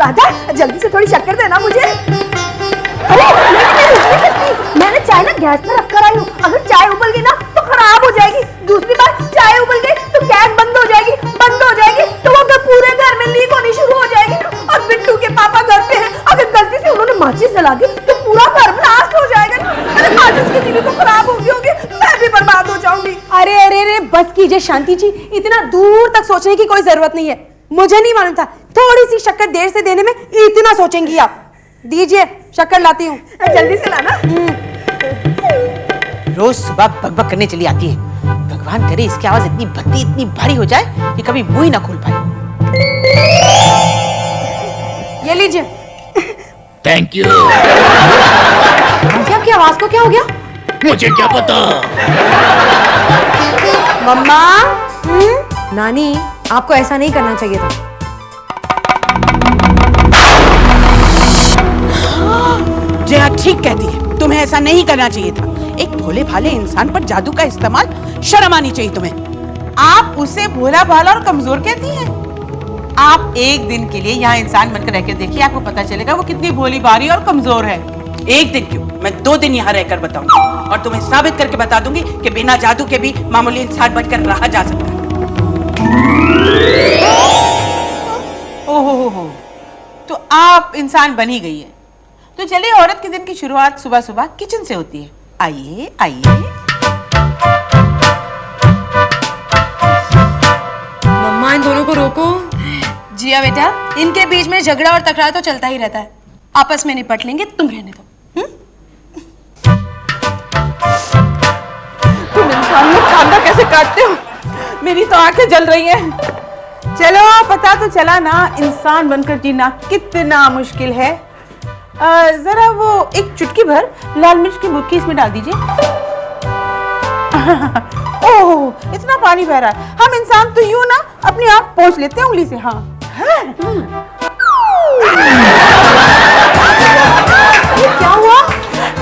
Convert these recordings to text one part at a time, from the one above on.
राजा जल्दी से थोड़ी शक्कर देना मुझे। अरे मैंने चाय ना गैस पर रख कर आई हूँ, अगर चाय उबल गई ना तो खराब हो जाएगी। दूसरी बात चाय उबल गई तो गैस बंद हो जाएगी तो वो पूरे घर में लीक होनी शुरू हो जाएगी। और बिट्टू के पापा घर पे हैं, अगर गलती से उन्होंने माचिस जला दी तो पूरा घर ब्लास्ट हो जाएगा। अरे माचिस की तीली तो खराब होगी मैं भी बर्बाद हो जाऊंगी। अरे अरे अरे बस कीजिए शांति जी, इतना दूर तक सोचने की कोई जरूरत नहीं है। मुझे नहीं मालूम था थोड़ी सी शक्कर देर से देने में इतना सोचेंगी आप। दीजिए शक्कर लाती हूँ, जल्दी से लाना। रोज सुबह बकबक करने चली आती है। भगवान करे इसकी आवाज इतनी भद्दी इतनी भारी हो जाए कि कभी मुंह ही ना खोल पाए। ये लीजिए। Thank you. आपकी आवाज को क्या हो गया? मुझे क्या पता। मम्मा, नानी आपको ऐसा नहीं करना चाहिए था। जया ठीक कहती है, तुम्हें ऐसा नहीं करना चाहिए था। एक भोले भाले इंसान पर जादू का इस्तेमाल, शर्म आनी चाहिए तुम्हें। आप उसे भोला भाला और कमजोर कहती हैं। आप एक दिन के लिए यहाँ इंसान बनकर रहकर देखिए, आपको पता चलेगा वो कितनी भोली भाली और कमजोर है। एक दिन क्यों, मैं 2 दिन यहाँ रहकर बताऊंगी और तुम्हें साबित करके बता दूंगी कि बिना जादू के भी मामूली इंसान बनकर रहा जा सकता है। ओहो, तो आप इंसान बन ही गई है। तो चलिए, औरत के दिन की शुरुआत सुबह सुबह किचन से होती है। आइए आइए। मम्मा इन दोनों को रोको। जिया बेटा, इनके बीच में झगड़ा और तकरार तो चलता ही रहता है, आपस में निपट लेंगे, तुम रहने दो। तुम इंसान लोग खाना कैसे काटते हो? मेरी तो आंखें जल रही हैं। चलो पता तो चला ना इंसान बनकर जीना कितना मुश्किल है। जरा वो एक चुटकी भर लाल मिर्च की बुक्की इसमें डाल दीजिए। ओह, इतना पानी बह रहा है। हम इंसान तो यूं ना अपनी आंख पोंछ लेते हैं उंगली से। हाँ, क्या हुआ?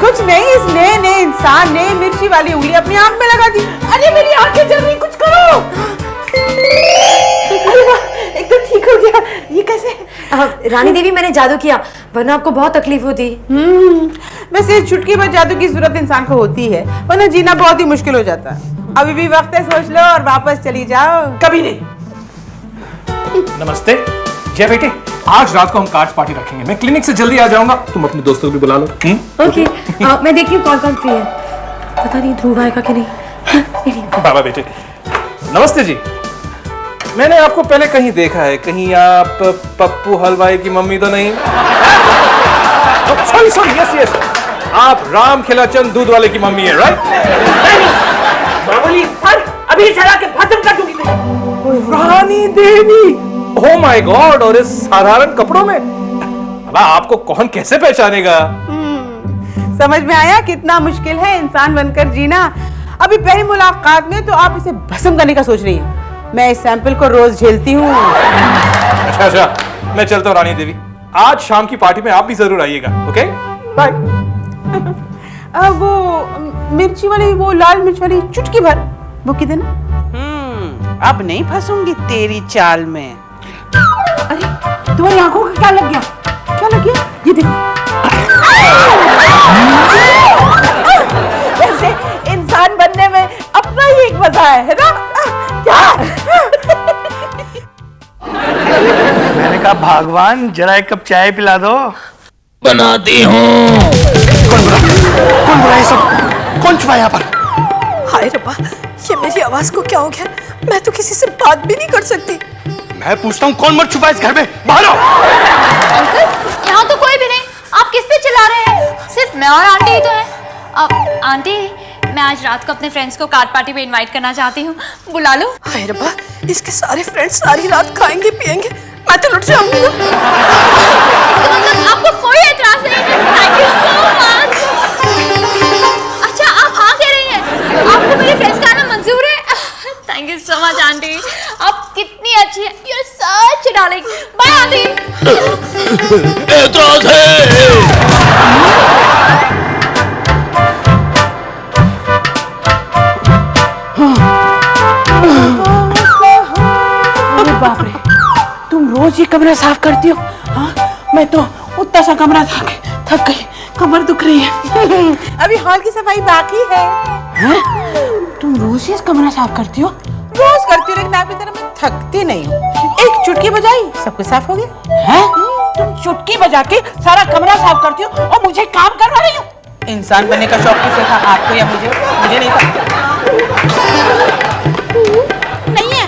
कुछ नहीं, इस नए इंसान ने मिर्ची वाली उंगली अपनी आंख में लगा दी। अरे मेरी आंखें जल रही, कुछ करो। एकदम ठीक हो गया। ये कैसे? रानी देवी, मैंने जादू किया, वरना आपको बहुत तकलीफ होती। वैसे चुटकी भर जादू की जरूरत इंसान को होती है, वरना जीना बहुत ही मुश्किल हो जाता है। अभी भी वक्त है, सोच लो और वापस चली जाओ। कभी नहीं। नमस्ते जय बेटे, आज रात को हम कार्ड्स पार्टी रखेंगे। मैं क्लिनिक से जल्दी आ जाऊंगा, तुम अपने दोस्तों को भी बुला लो। ओके, मैं देखती हूँ कौन कौन फ्री है। पता नहीं ध्रुव आएगा कि नहीं। बाबा बेटे, नमस्ते जी। मैंने आपको पहले कहीं देखा है, कहीं आप पप्पू हलवाई की मम्मी तो नहीं? सॉरी, यस, आप राम खिलाचंद दूध वाले की मम्मी है, राइट? मामूली इंसान, अभी चला के भस्म कर दूंगी तुझे। Rani Devi, oh my God, और इस साधारण कपड़ों में? अब आपको कौन कैसे पहचानेगा? समझ में आया कितना मुश्किल है इंसान बनकर जीना। अभी पहली मुलाकात में तो आप इसे भस्म करने का सोच रही हैं। मैं इस सैंपल को रोज झेलती हूँ। अच्छा, मैं चलता हूँ रानी देवी। आज शाम की पार्टी में आप भी जरूर आइएगा, ओके? बाय। वो मिर्ची वाली, वो लाल मिर्च वाली चुटकी भर बुक्की देना। अब नहीं फंसूंगी तेरी चाल में। अरे तुम्हारी आंखों को क्या लग गया? क्या लग गया? ये देखो। वैसे इंसान बनने में अपना ही एक मजा है ना? क्या? मैंने कहा भगवान जरा एक कप चाय पिला दो। बनाती हूँ। कौन बुलाया सब? कौन छुपा यहाँ पर? हाय रब्बा, ये मेरी आवाज को क्या हो गया? मैं तो किसी से बात भी नहीं कर सकती। मैं पूछता हूँ कौन मर छुपा इस घर में? बाहर आओ। अंकल, यहाँ तो कोई भी नहीं। आप किस पे चिल्ला रहे हैं? सिर्फ मैं और आंटी ही तो हैं। आंटी, मैं आज रात को अपने फ्रेंड्स को कार्ड पार्टी पे इनवाइट करना चाहती हूँ, बुला लो। हाय रब्बा, इसके सारे फ्रेंड्स सारी रात खाएंगे पिएंगे, मैं तो लुट जाऊंगी ना। इसका मतलब आपको कोई एतराज नहीं है? Thank you so much. अच्छा, आप हाँ कह रही हैं? आपको मेरे फ्रेंड्स का आना मंजूर है? Thank you so much aunty, आप कितनी अच्छी हैं। You are such darling. Bye aunty. एतराज है। अरे बाप रे, तुम रोज ये कमरा साफ करती हो? हाँ, मैं तो उतना सा कमरा थक गई, कमर दुख रही है। अभी हॉल की सफाई बाकी है। हैं? तुम रोज इस कमरा साफ करती हो? रोज करती हो, लेकिन आपकी तरह मैं थकती नहीं हूँ। एक चुटकी बजाई सब कुछ साफ हो गया। हैं? तुम चुटकी बजा के सारा कमरा साफ करती हो और मुझे काम करवा रही हो? इंसान बनने का शौक किसे था, आपको या मुझे? मुझे नहीं था। नहीं है,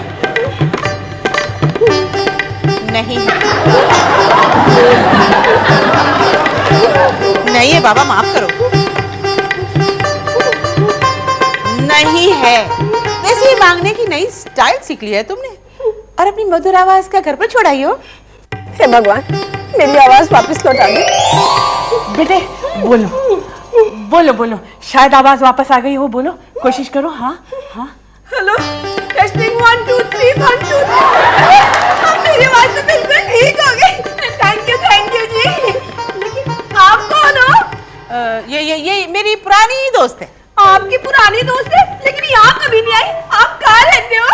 नहीं है, नहीं है बाबा, माफ करो। नहीं है। वैसे ये मांगने की नई स्टाइल सीख ली है तुमने और अपनी मधुर आवाज का घर पर छोड़ाई हो। हे भगवान, मेरी आवाज वापस लौटा दे। बेटे बोलो बोलो बोलो, शायद आवाज वापस आ गई हो। बोलो, कोशिश करो। हाँ हाँ। हेलो, टेस्टिंग 1 2 3 1 2 मेरी आवाज तो बिल्कुल ठीक हो गई। थैंक यू जी। लेकिन आप कौन हो? ये मेरी पुरानी दोस्त है। आपकी पुरानी दोस्त है, लेकिन यहाँ कभी नहीं आई। आप कहाँ रहते हो?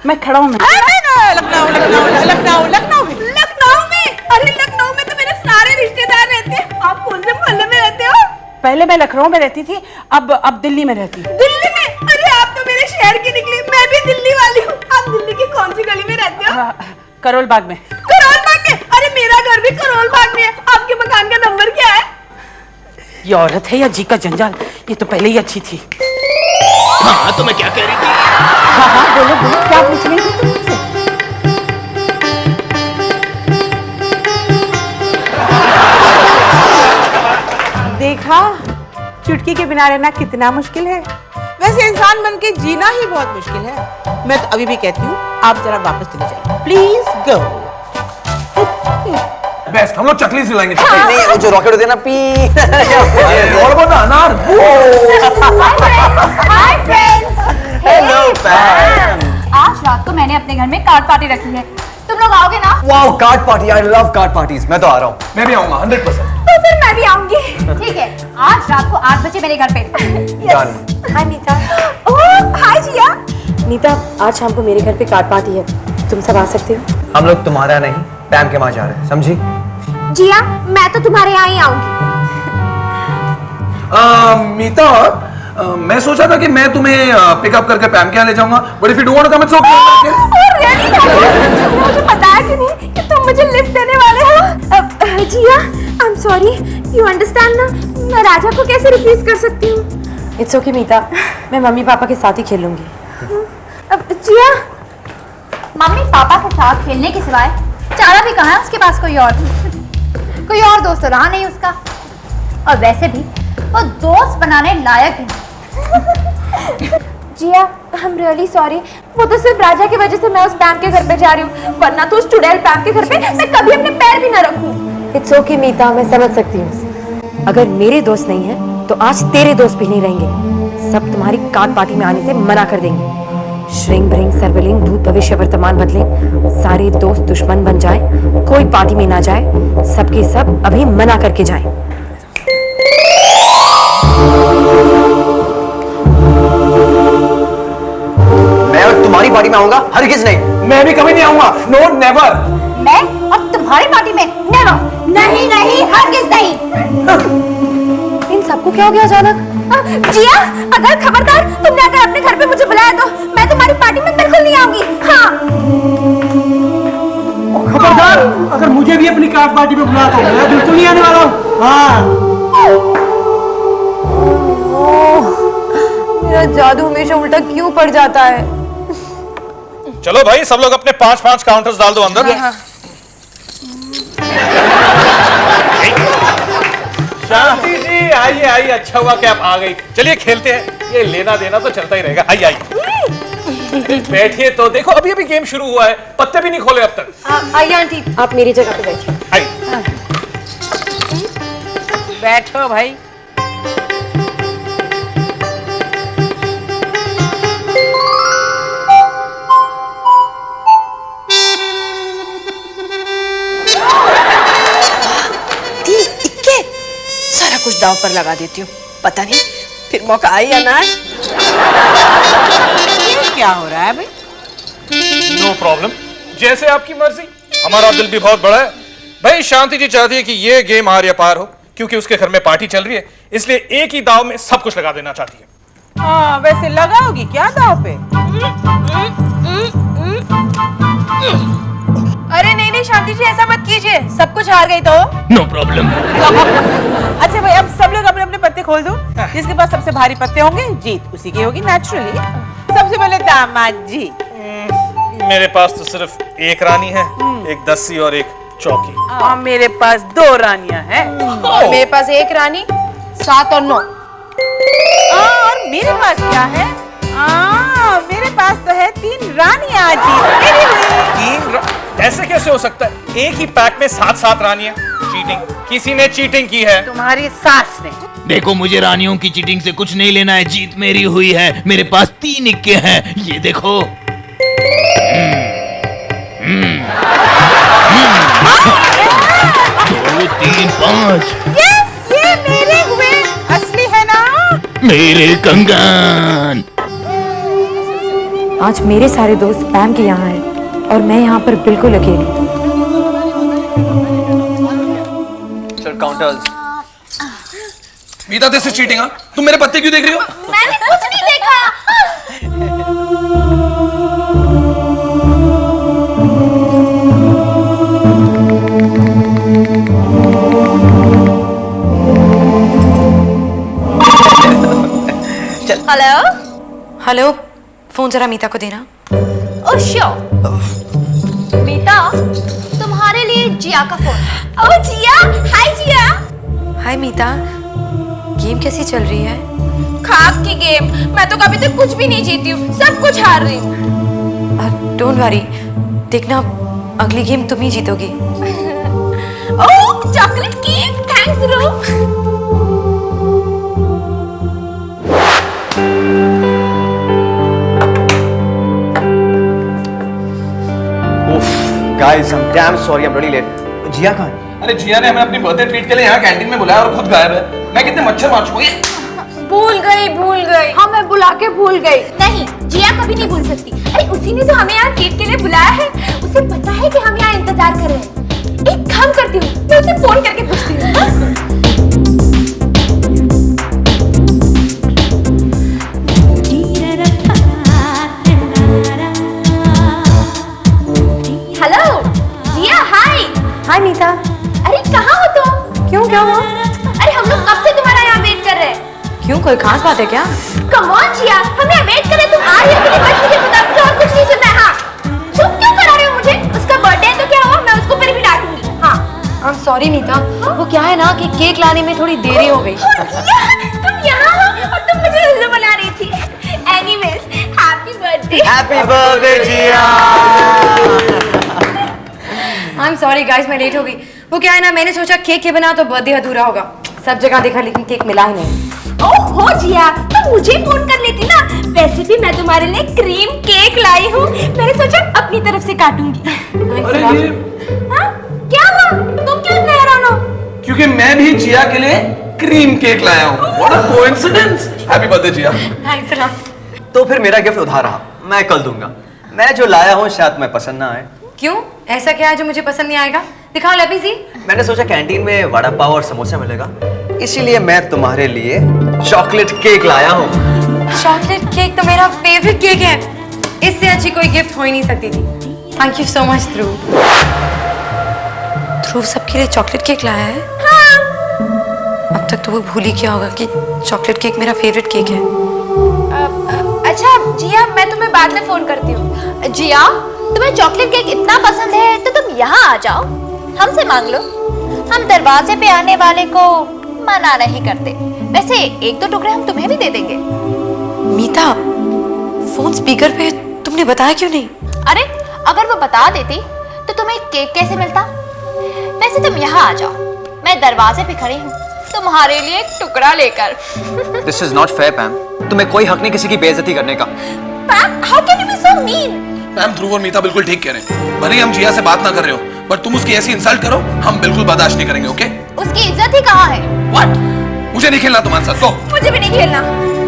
मैं खड़ा हूँ। लखनऊ लखनऊ लखनऊ लखनऊ में। लखनऊ में? अरे लखनऊ में तो मेरे सारे रिश्तेदार रहते हैं। आप कौन से मोहल्ले में रहते हो? पहले मैं लखनऊ में रहती थी, अब दिल्ली में रहती हूँ। दिल्ली में? अरे आप तो मेरे शहर की निकली। मैं भी दिल्ली वाली हूँ। आप दिल्ली की कौन सी गली में रहते हो? करोल बाग में। करोल बाग में? अरे मेरा घर भी करोल बाग में है। आपके मकान का नंबर क्या है? ये औरत है या जी का जंजाल? ये तो पहले ही अच्छी थी। हाँ, तो मैं क्या कह रही थी? हाँ हाँ, बोलो बोलो, क्या पूछ रही थी तुम मुझसे? देखा, चुटकी के बिना रहना कितना मुश्किल है। वैसे इंसान बन के जीना ही बहुत मुश्किल है। मैं तो अभी भी कहती हूँ, आप जरा वापस चले जाइए, प्लीज गो। बेस्ट, हम लोग चकली सिलाएंगे। नहीं, वो जो रॉकेट होते हैं ना, पी और वो अनार। Hi friends. Hello fan. आज रात को मैंने अपने घर में कार्ड पार्टी रखी है, तुम लोग आओगे ना? Wow, card party, I love card parties. मैं तो आ रहा हूँ। मैं भी आऊंगा 100%। तो फिर मैं भी आऊंगी। ठीक है, आज रात को 8 बजे मेरे घर पे। Done. हाय मीता। ओह हाय जिया। नीता, आज शाम को मेरे घर पे कार्ड पार्टी है, तुम सब आ सकते हो? हम लोग तुम्हारा नहीं, पैम के वहां जा रहे हैं, समझी? जिया, मैं तो तुम्हारे यहाँ ही आऊंगी। मीता, मैं सोचा था कि मैं तुम्हें पिकअप करके पैम के यहाँ ले जाऊंगा, but if you don't want to come it's okay. मुझे बताया कि नहीं कि तुम मुझे लिफ्ट देने वाले हो। Jiya, I am sorry, you understand ना, मैं राजा को कैसे रिप्लेस कर सकती हूँ? इट्स ओके मीता, मैं मम्मी पापा के साथ ही खेलूंगी। जिया, मम्मी पापा के साथ खेलने के सिवाय चारा भी कहाँ है उसके पास? कोई और दोस्त तो रहा नहीं उसका, और वैसे भी वो दोस्त बनाने लायक है। जिया, आई एम रियली सॉरी, वो तो सिर्फ राजा की वजह से मैं उस पैम के घर पे जा रही हूँ, वरना तो उस चुड़ैल पैम के घर पे मैं कभी अपने पैर भी ना रखूं। इट्स ओके मीता, मैं समझ सकती हूँ। अगर मेरे दोस्त नहीं है तो आज तेरे दोस्त भी नहीं रहेंगे। सब तुम्हारी कार्ड पार्टी में आने से मना कर देंगे। श्रृंग भृंग सर्वलिंग भूत भविष्य वर्तमान बदले, सारे दोस्त दुश्मन बन जाए, कोई पार्टी में ना जाए, सबके सब अभी मना करके जाएं। मैं और तुम्हारी पार्टी में आऊंगा, हरगिज नहीं। मैं भी कभी नहीं आऊंगा, नो नेवर। मैं और तुम्हारी पार्टी में नेवर, नहीं नहीं हरगिज नहीं। इन सबको क्या हो गया अचानक? जिया, अगर खबरदार तुमने अगर अपने घर पे मुझे बुलाया तो मैं तुम्हारी पार्टी में बिल्कुल नहीं आऊंगी। हाँ, खबरदार, अगर मुझे भी अपनी कार्ड पार्टी में बुला तो मैं बिल्कुल नहीं आने वाला हूँ। हाँ, मेरा जादू हमेशा उल्टा क्यों पड़ जाता है? चलो भाई, सब लोग अपने 5-5 काउंटर्स डाल दो अंदर। शांति जी, आइए आइए, अच्छा हुआ कि आप आ गई। चलिए खेलते हैं, ये लेना देना तो चलता ही रहेगा। आइए आइए बैठिए। तो देखो, अभी अभी गेम शुरू हुआ है, पत्ते भी नहीं खोले अब तक। आइए आंटी, आप मेरी जगह पे बैठिए। आइए। बैठो भाई। सारा कुछ दांव पर लगा देती हूँ, पता नहीं फिर मौका आई या ना। क्या हो रहा है भाई? नो प्रॉब्लम, जैसे आपकी मर्जी। हमारा दिल भी बहुत बड़ा है, भाई शांति जी चाहती है कि ये गेम हार या पार हो, क्योंकि उसके घर में पार्टी चल रही है, इसलिए एक ही दाव में सब कुछ लगा देना चाहती है। हाँ, वैसे लगाओगी क्या दाव पे? अरे नहीं नहीं शांति जी, ऐसा मत कीजिए, सब कुछ हार गई तो। No problem. अच्छा भाई, अब सब लोग अपने अपने पत्ते खोल दो। जिसके पास सबसे भारी पत्ते होंगे जीत उसी की होगी नेचुरली। सबसे पहले दामाद जी। मेरे पास तो सिर्फ एक रानी है, एक दस्सी और एक चौकी। और मेरे पास 2 रानियां हैं। और मेरे पास एक रानी, 7 और 9। और मेरे पास क्या है? मेरे पास तो है 3 रानियां जी। ऐसे कैसे हो सकता है? एक ही पैक में 7-7 रानियां। चीटिंग, किसी ने चीटिंग की है। तुम्हारी सास ने। देखो, मुझे रानियों की चीटिंग से कुछ नहीं लेना है, जीत मेरी हुई है। मेरे पास 3 इक्के हैं, ये देखो। 2, 3, 5। यस, ये मेरे हुए। असली है ना? मेरे कंगन। आज मेरे सारे दोस्त पैम के यहाँ हैं और मैं यहाँ पर बिल्कुल अकेली। Sir counters. Mita, this is cheating. तुम मेरे पत्ते क्यों देख रही हो? मैंने कुछ नहीं देखा। हेलो हेलो, फोन जरा मीता को देना। Oh sure. मीता, तुम्हारे लिए जिया का फोन। ओह जिया, हाय जिया। हाय मीता, गेम कैसी चल रही है? खाक की गेम, मैं तो कभी तक कुछ भी नहीं जीती हूँ, सब कुछ हार रही हूँ। डोंट वरी, देखना अगली गेम तुम ही जीतोगी। Oh chocolate cake, thanks Dhruv. Guys, I'm damn sorry, I'm really late. Jiya कहाँ है? अरे जिया ने हमें अपनी बर्थडे ट्रीट के लिए यहाँ कैंटीन में बुलाया और खुद गायब है। मैं कितने मच्छर मार चुका हूँ। भूल गई। हाँ, मैं बुला के भूल गई। नहीं, जिया कभी नहीं भूल सकती। अरे उसी ने तो हमें यहाँ ट्रीट के लिए बुलाया है। उसे पता है कि हम यहाँ इंतजार कर रहे हैं। एक काम करती हूँ, मैं उसे फोन करके पूछती हूँ। हेलो जिया, हाय। हाय मीता। अरे कहाँ हो तुम? क्यों, क्या हुआ? अरे हम लोग कब से तुम्हारा यहाँ वेट कर रहे हैं। क्यों, कोई खास बात है क्या? कम ऑन जिया, हम यहाँ वेट कर रहे हैं, तुम आ रही हो कि नहीं? बस मुझे बता दो, और कुछ नहीं सुनना है। हाँ, चुप क्यों करा रहे हो मुझे? उसका बर्थडे है तो क्या हुआ, मैं उसको फिर भी डांटूंगी। हाँ, आई एम सॉरी मीता, वो क्या है ना कि केक लाने में थोड़ी देरी हो गई। तुम यहाँ हो और तुम मुझे उल्लू बना रही थी। Anyways, happy birthday. Happy birthday, Jiya. I am sorry guys, मैं लेट हो गई। वो क्या है ना, मैंने सोचा केक के बना तो बर्थडे अधूरा होगा। सब जगह देखा लेकिन केक मिला ही नहीं। ओहो जिया, तुम मुझे फोन कर लेती ना। वैसे भी मैं तुम्हारे लिए क्रीम केक लाई हूँ। मैंने सोचा अपनी तरफ से काटूंगी। अरे ये हाँ? क्या हुआ? तुम क्यों इतने हैरान हो? क्योंकि मैं भी जिया के लिए क्रीम केक लाया हूँ। What a coincidence! Happy birthday Jiya. Thanks अ तो फिर मेरा गिफ्ट उधार रहा, मैं कल दूंगा। मैं जो लाया हूँ शायद तुम्हें पसंद ना आए। क्यों, ऐसा क्या है जो मुझे पसंद नहीं आएगा? दिखाओ लपी सी। मैंने सोचा कैंटीन में वड़ा पाव और समोसा मिलेगा, इसीलिए मैं तुम्हारे लिए चॉकलेट केक लाया हूँ। चॉकलेट केक तो मेरा फेवरेट केक है, इससे अच्छी कोई गिफ्ट हो ही नहीं सकती थी। थैंक यू सो मच ध्रुव। ध्रुव सबके लिए चॉकलेट केक लाया है? हाँ। अब तक तो वो भूल ही गया होगा कि चॉकलेट केक मेरा फेवरेट केक है। अच्छा जिया, मैं तुम्हें बाद में फोन करती हूँ। जिया, तुम्हें चॉकलेट केक इतना पसंद है तो तुम यहाँ आ जाओ, हमसे मांग लो। हम दरवाजे पे आने वाले को मना नहीं करते। वैसे 1-2 टुकड़े हम तुम्हें भी दे देंगे। मीता, फोन स्पीकर पे, तुमने बताया क्यों नहीं? अरे अगर वो बता देती तो तुम्हें केक कैसे मिलता? वैसे तुम यहाँ आ जाओ, मैं दरवाजे पे खड़ी हूँ तुम्हारे लिए एक टुकड़ा लेकर। This is not fair, पैम। तुम्हें कोई हक नहीं किसी की बेइज्जती करने का। Pam, how can you be so mean? Ma'am, Dhruv और मीता बिल्कुल ठीक कह रहे हैं। भले ही हम जिया से बात ना कर रहे हो, पर तुम उसकी ऐसी इंसल्ट करो, हम बिल्कुल बर्दाश्त नहीं करेंगे, ओके? उसकी इज्जत ही कहाँ है? What? मुझे नहीं खेलना तुम्हारे साथ, तो मुझे भी नहीं खेलना।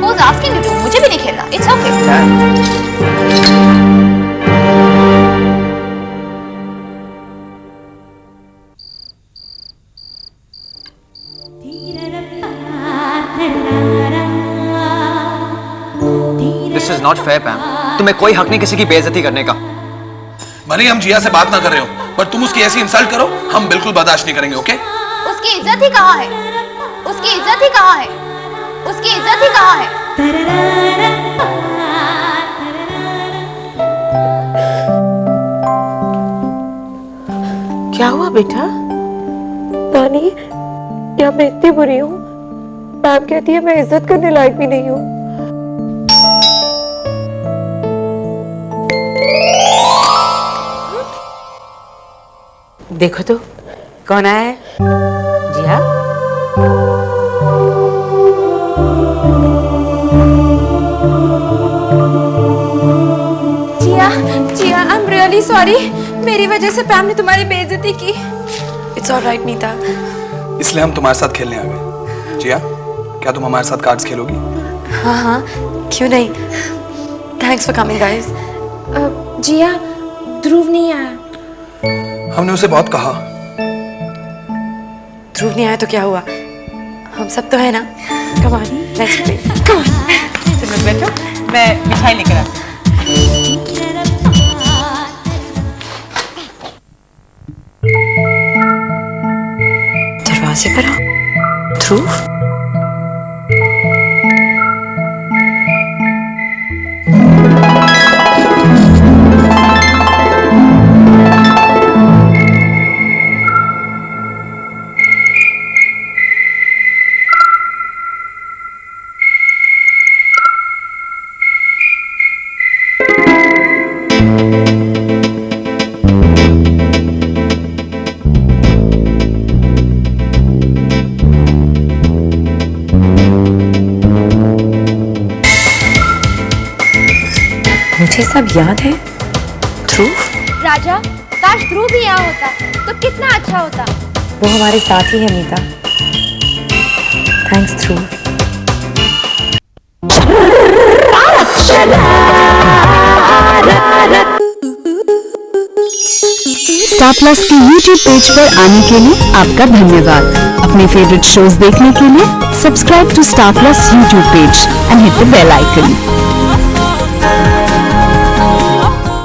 Who's asking you to? मुझे भी नहीं खेलना। It's okay. This is not fair Pam. तुम्हें कोई हक नहीं किसी की बेइज्जती करने का। भले ही हम जिया से बात ना कर रहे हो, पर तुम उसकी ऐसी इंसल्ट करो, हम बिल्कुल बर्दाश्त नहीं करेंगे, ओके? उसकी इज्जत ही कहाँ है? उसकी इज्जत ही कहाँ है? उसकी इज्जत ही कहाँ है? क्या हुआ बेटा? नानी, क्या मैं इतनी बुरी हूँ? मैम कहती है मैं इज्जत करने लायक भी नहीं हूँ। देखो तो कौन आया है? Jiya? Jiya, Jiya, I am really sorry. मेरी वजह से पैम ने तुम्हारी बेइज्जती की। It's alright Nita. इसलिए हम तुम्हारे साथ खेलने आ गए। जिया, क्या तुम हमारे साथ कार्ड्स खेलोगी? हाँ हाँ, क्यों नहीं। Thanks for coming guys. Jiya, Dhruv नहीं आया। हमने उसे बहुत कहा। ध्रुव नहीं आया तो क्या हुआ? हम सब तो है ना। Come on, let's play. तुम लोग बैठो, मैं मिठाई लेकर आती हूँ। दरवाजे पर आओ। ध्रुव? मुझे सब याद है। ध्रुव? राजा, काश ध्रुव भी यहाँ होता तो कितना अच्छा होता। वो हमारे साथ ही है नीता। थैंक्स ध्रुव। स्टार प्लस के YouTube पेज पर आने के लिए आपका धन्यवाद। अपने फेवरेट शोज देखने के लिए subscribe to Star Plus YouTube page and hit the bell icon.